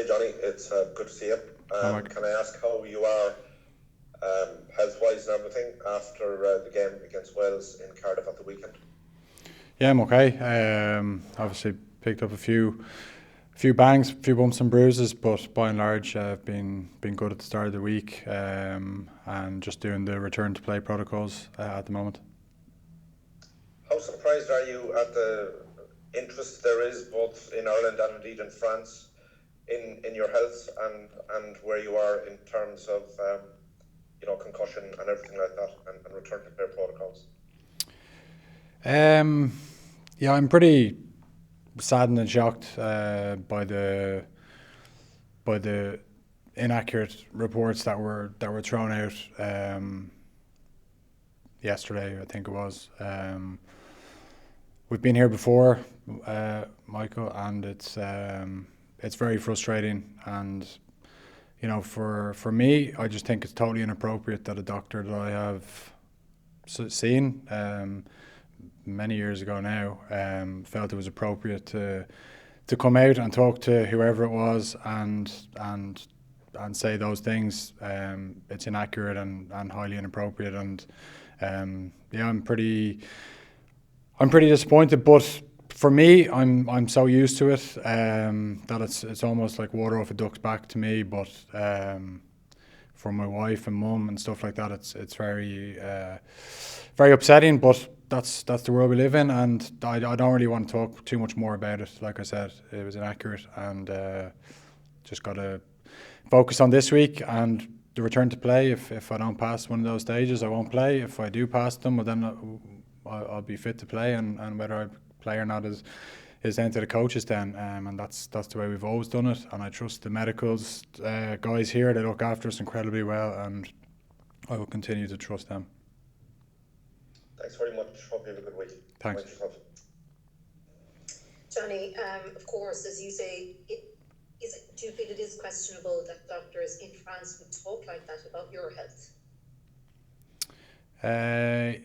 Hey Johnny, it's good to see you. Can I ask how you are health-wise and everything after the game against Wales in Cardiff at the weekend? Yeah, I'm okay. Obviously picked up a few bangs, a few bumps and bruises, but by and large I've been good at the start of the week, and just doing the return to play protocols at the moment. How surprised are you at the interest there is both in Ireland and indeed in France in your health and where you are in terms of concussion and everything like that and return to play protocols? Yeah, I'm pretty saddened and shocked by the inaccurate reports that were thrown out yesterday, I think it was. We've been here before, Michael, and it's very frustrating. And for me, I just think it's totally inappropriate that a doctor that I have seen many years ago now felt it was appropriate to come out and talk to whoever it was and say those things. It's inaccurate and highly inappropriate, and I'm pretty disappointed. But for me, I'm so used to it that it's almost like water off a duck's back to me. But for my wife and mum and stuff like that, it's very very upsetting. But that's the world we live in, and I don't really want to talk too much more about it. Like I said, it was inaccurate, and just got to focus on this week and the return to play. If I don't pass one of those stages, I won't play. If I do pass them, well, then I'll be fit to play, and whether I play or not is down to the coaches then, and that's the way we've always done it. And I trust the medicals guys here. They look after us incredibly well, and I will continue to trust them. Thanks very much. Hope you have a good week. Thanks. Johnny, of course, as you say, do you feel it is questionable that doctors in France would talk like that about your health? I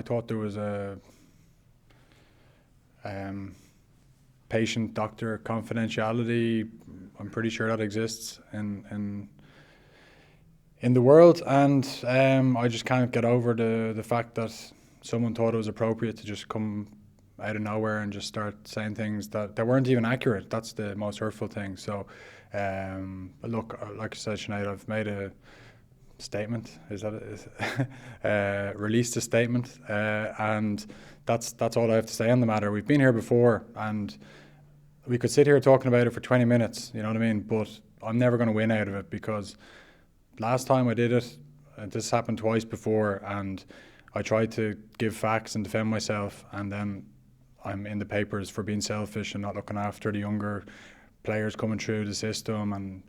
thought there was a patient-doctor confidentiality. I'm pretty sure that exists in the world, and I just can't get over the fact that someone thought it was appropriate to just come out of nowhere and just start saying things that weren't even accurate. That's the most hurtful thing. So, look, like I said, Sinead, I've made a statement. Released a statement, and that's all I have to say on the matter. We've been here before, and we could sit here talking about it for 20 minutes. You know what I mean? But I'm never going to win out of it, because last time I did it, this happened twice before, and I tried to give facts and defend myself, and then I'm in the papers for being selfish and not looking after the younger players coming through the system, and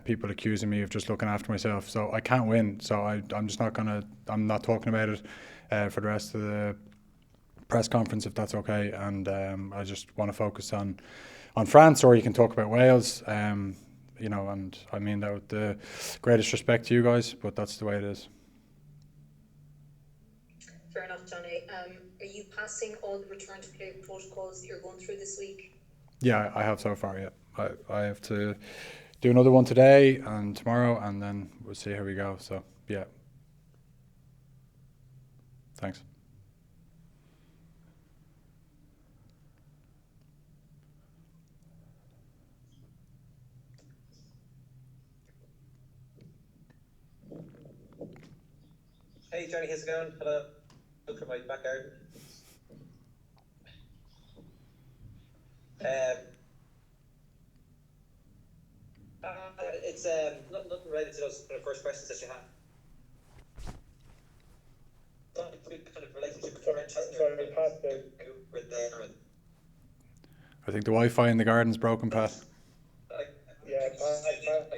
people accusing me of just looking after myself. So I can't win. So I'm just not I'm not talking about it for the rest of the press conference, if that's okay. And I just want to focus on France, or you can talk about Wales. And I mean that with the greatest respect to you guys, but that's the way it is. Fair enough, Johnny. Are you passing all the return to play protocols that you're going through this week? Yeah, I have so far, yeah. I have to do another one today and tomorrow, and then we'll see how we go. So, yeah. Thanks. Hey Johnny, how's it going? Hello. Look at my back garden. It's nothing related to those first questions that you had. Kind of relationship with I think the Wi-Fi in the garden's broken, Pat. Yeah, Pat, I have to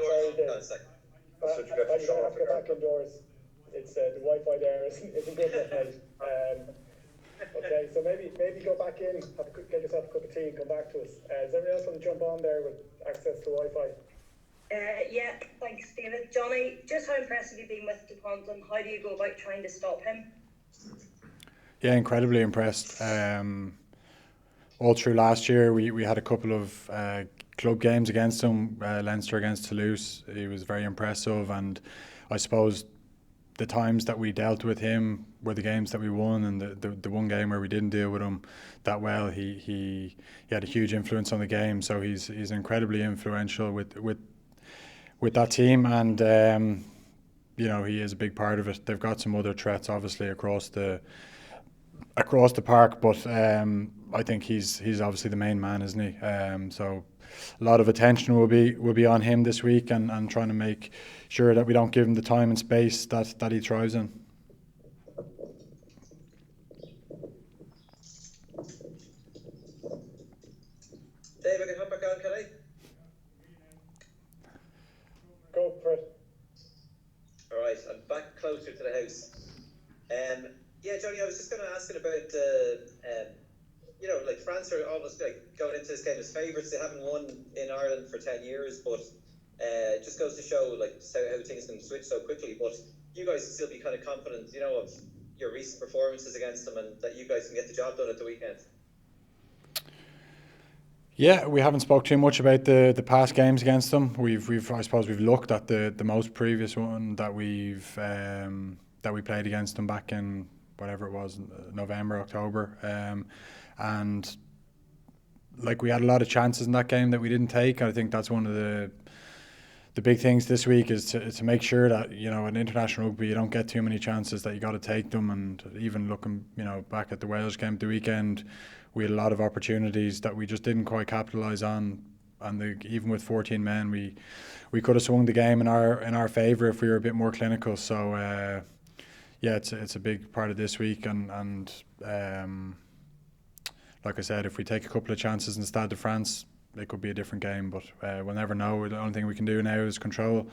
go back indoors. It's the Wi-Fi there isn't good enough, mate. Okay, so maybe go back in, get yourself a cup of tea and come back to us. Does everyone else want to jump on there with access to Wi-Fi? Yeah, thanks, David. Johnny, just how impressive you've been with Pont, and how do you go about trying to stop him? Yeah, incredibly impressed. all through last year, we had a couple of club games against him. Leinster against Toulouse, he was very impressive, and I suppose the times that we dealt with him were the games that we won, and the one game where we didn't deal with him that well, he had a huge influence on the game. So he's incredibly influential with that team, and he is a big part of it. They've got some other threats, obviously, across the park, but I think he's obviously the main man, isn't he? So a lot of attention will be on him this week, and trying to make sure that we don't give him the time and space that he thrives in. Dave, I can hop back on, can I? Go for it. All right, I'm back closer to the house. Yeah, Johnny, I was just going to ask you about, like France are almost like going into this game as favourites. They haven't won in Ireland for 10 years, but it just goes to show like how things can switch so quickly. But you guys can still be kind of confident, of your recent performances against them, and that you guys can get the job done at the weekend. Yeah, we haven't spoke too much about the past games against them. I suppose we've looked at the most previous one that we played against them back in whatever it was, November, October, and like we had a lot of chances in that game that we didn't take. I think that's one of the big things this week is to make sure that in international rugby you don't get too many chances, that you got to take them. And even looking back at the Wales game the weekend, we had a lot of opportunities that we just didn't quite capitalise on, and even with 14 men we could have swung the game in our favour if we were a bit more clinical. So it's a big part of this week, and like I said, if we take a couple of chances in Stade de France, it could be a different game, but we'll never know. The only thing we can do now is control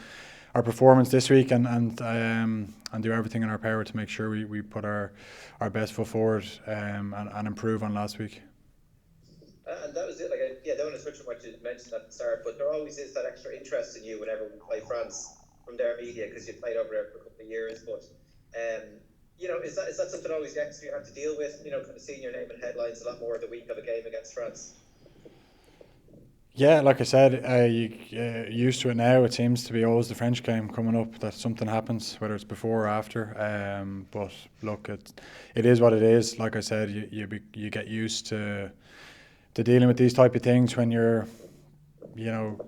our performance this week and do everything in our power to make sure we put our best foot forward and improve on last week. And that was it. Like, I don't want to switch from what you mentioned at the start, but there always is that extra interest in you whenever we play France from their media, because you played over there for a couple of years. But is that something always extra you have to deal with? Kind of seeing your name in headlines a lot more the week of a game against France. Yeah, like I said, you used to it now. It seems to be always the French game coming up that something happens, whether it's before or after. But look, it is what it is. Like I said, you get used to dealing with these type of things when you're,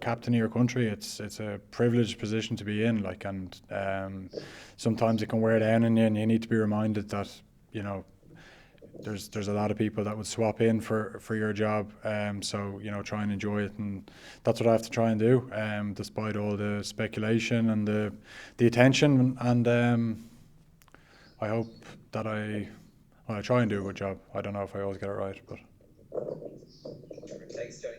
captain of your country. It's a privileged position to be in. And sometimes it can wear down on you, and you need to be reminded that there's a lot of people that would swap in for your job. So try and enjoy it, and that's what I have to try and do, despite all the speculation and the attention. And I hope that I try and do a good job. I don't know if I always get it right, but. Thanks, Johnny.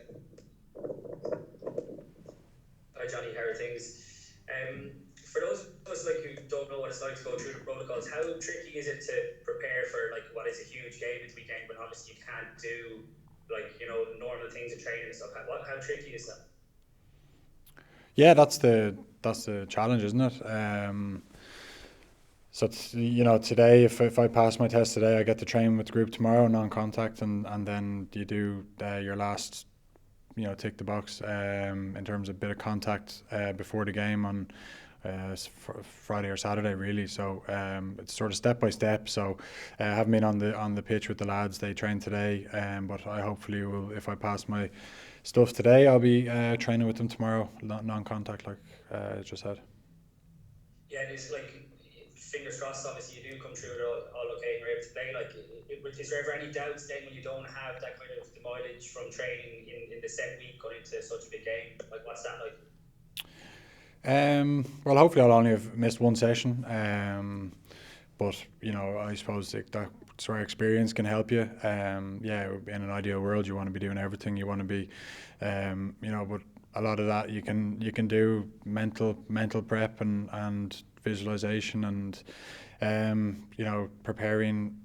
Hi, Johnny. How are things? For those of us who don't know what it's like to go through the protocols, how tricky is it to prepare for what is a huge game this weekend when obviously you can't do normal things of training and stuff? How tricky is that? Yeah, that's the challenge, isn't it? So today, if I pass my test today, I get to train with the group tomorrow, non-contact, and then you do your last, tick the box in terms of a bit of contact before the game on Friday or Saturday, really. So it's sort of step by step. So I haven't been on the pitch with the lads. They trained today, but I hopefully will. If I pass my stuff today, I'll be training with them tomorrow, non-contact, like I just said. Yeah, and it's fingers crossed, obviously you do come through it all okay and you're able to play. Is there ever any doubts then when you don't have that kind of the mileage from training in the set week going into such a big game? What's that like? Well, hopefully I'll only have missed one session, but I suppose that's where experience can help you. In an ideal world you want to be doing everything. You want to be but a lot of that you can do mental prep and visualization and preparing,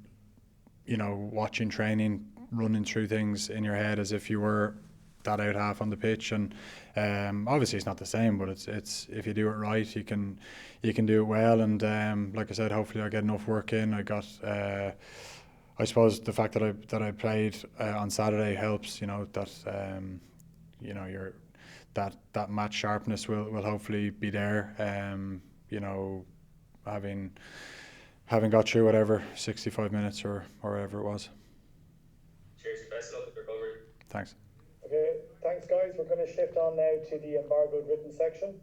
watching training, running through things in your head as if you were that out half on the pitch. And obviously it's not the same, but it's if you do it right, you can do it well. And like I said, hopefully I get enough work in. I suppose the fact that I played on Saturday helps. You know that you know that match sharpness will hopefully be there. You know, having got through whatever 65 minutes or whatever it was. Cheers, best of luck with recovery. Thanks. Okay, thanks guys. We're going to shift on now to the embargoed written section.